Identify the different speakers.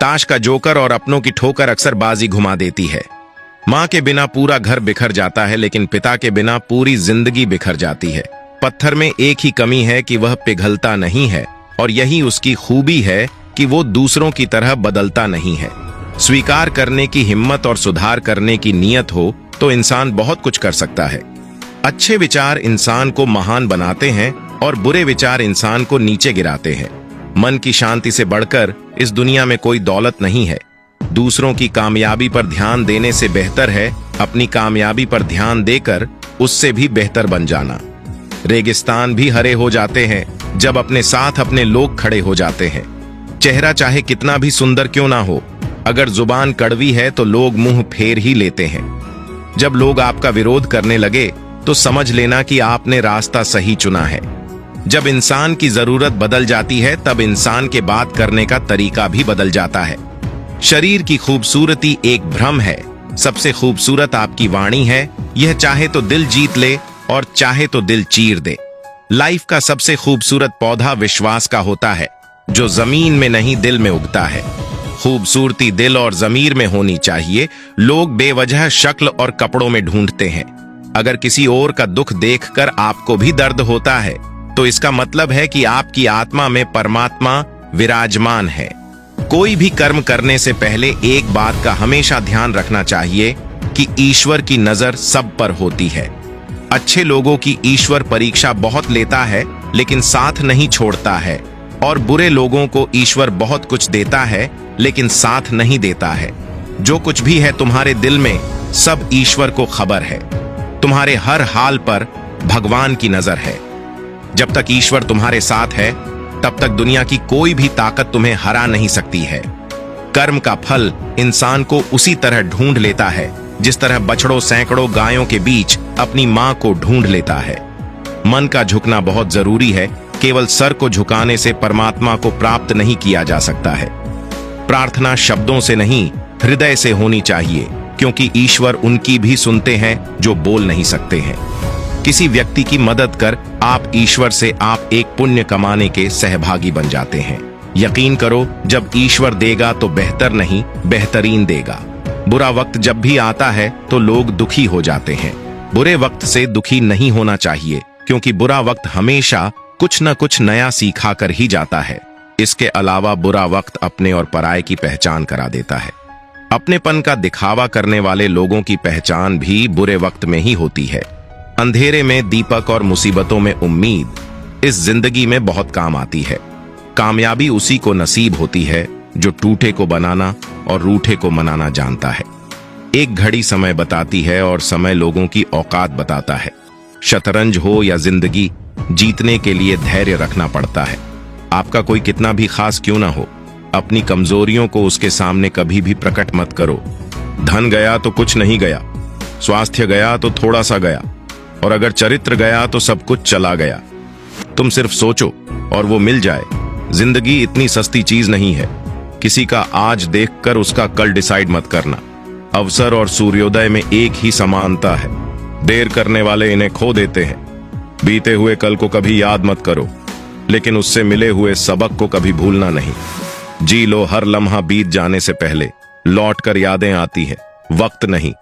Speaker 1: ताश का जोकर और अपनों की ठोकर अक्सर बाजी घुमा देती है। माँ के बिना पूरा घर बिखर जाता है, लेकिन पिता के बिना पूरी जिंदगी बिखर जाती है। पत्थर में एक ही कमी है कि वह पिघलता नहीं है, और यही उसकी खूबी है कि वो दूसरों की तरह बदलता नहीं है। स्वीकार करने की हिम्मत और सुधार करने की नीयत हो तो इंसान बहुत कुछ कर सकता है। अच्छे विचार इंसान को महान बनाते हैं और बुरे विचार इंसान को नीचे गिराते हैं। मन की शांति से बढ़कर इस दुनिया में कोई दौलत नहीं है। दूसरों की कामयाबी पर ध्यान देने से बेहतर है अपनी कामयाबी पर ध्यान देकर उससे भी बेहतर बन जाना। रेगिस्तान भी हरे हो जाते हैं जब अपने साथ अपने लोग खड़े हो जाते हैं। चेहरा चाहे कितना भी सुंदर क्यों ना हो, अगर जुबान कड़वी है तो लोग मुंह फेर ही लेते हैं। जब लोग आपका विरोध करने लगे तो समझ लेना कि आपने रास्ता सही चुना है। जब इंसान की जरूरत बदल जाती है तब इंसान के बात करने का तरीका भी बदल जाता है। शरीर की खूबसूरती एक भ्रम है, सबसे खूबसूरत आपकी वाणी है। यह चाहे तो दिल जीत ले और चाहे तो दिल चीर दे। लाइफ का सबसे खूबसूरत पौधा विश्वास का होता है, जो जमीन में नहीं दिल में उगता है। खूबसूरती दिल और जमीर में होनी चाहिए। लोग बेवजह शक्ल और कपड़ों में ढूंढते हैं। अगर किसी और का दुख देखकर आपको भी दर्द होता है तो इसका मतलब है कि आपकी आत्मा में परमात्मा विराजमान है। कोई भी कर्म करने से पहले एक बात का हमेशा ध्यान रखना चाहिए कि ईश्वर की नजर सब पर होती है। अच्छे लोगों की ईश्वर परीक्षा बहुत लेता है लेकिन साथ नहीं छोड़ता है, और बुरे लोगों को ईश्वर बहुत कुछ देता है लेकिन साथ नहीं देता है। जो कुछ भी है तुम्हारे दिल में, सब ईश्वर को खबर है। तुम्हारे हर हाल पर भगवान की नजर है। जब तक ईश्वर तुम्हारे साथ है तब तक दुनिया की कोई भी ताकत तुम्हें हरा नहीं सकती है। कर्म का फल इंसान को उसी तरह ढूंढ लेता है जिस तरह बछड़ों सैकड़ों गायों के बीच अपनी मां को ढूंढ लेता है। मन का झुकना बहुत जरूरी है। केवल सर को झुकाने से परमात्मा को प्राप्त नहीं किया जा सकता है। प्रार्थना शब्दों से नहीं, हृदय से होनी चाहिए, क्योंकि ईश्वर उनकी भी सुनते हैं जो बोल नहीं सकते हैं। किसी व्यक्ति की मदद कर आप ईश्वर से आप एक पुण्य कमाने के सहभागी बन जाते हैं। यकीन करो, जब ईश्वर देगा तो बेहतर नहीं, बेहतरीन देगा। बुरा वक्त जब भी आता है तो लोग दुखी हो जाते हैं। बुरे वक्त से दुखी नहीं होना चाहिए, क्योंकि बुरा वक्त हमेशा कुछ न कुछ नया सिखा कर ही जाता है। इसके अलावा बुरा वक्त अपने और पराये की पहचान करा देता है। अपनेपन का दिखावा करने वाले लोगों की पहचान भी बुरे वक्त में ही होती है। अंधेरे में दीपक और मुसीबतों में उम्मीद इस जिंदगी में बहुत काम आती है। कामयाबी उसी को नसीब होती है जो टूटे को बनाना और रूठे को मनाना जानता है। एक घड़ी समय बताती है और समय लोगों की औकात बताता है। शतरंज हो या जिंदगी, जीतने के लिए धैर्य रखना पड़ता है। आपका कोई कितना भी खास क्यों ना हो, अपनी कमजोरियों को उसके सामने कभी भी प्रकट मत करो। धन गया तो कुछ नहीं गया, स्वास्थ्य गया तो थोड़ा सा गया, और अगर चरित्र गया तो सब कुछ चला गया। तुम सिर्फ सोचो और वो मिल जाए। जिंदगी इतनी सस्ती चीज नहीं है। किसी का आज देखकर उसका कल डिसाइड मत करना। अवसर और सूर्योदय में एक ही समानता है। देर करने वाले इन्हें खो देते हैं। बीते हुए कल को कभी याद मत करो, लेकिन उससे मिले हुए सबक को कभी भूलना नहीं। जी लो हर लम्हा बीत जाने से पहले, लौट कर यादें आती है, वक्त नहीं।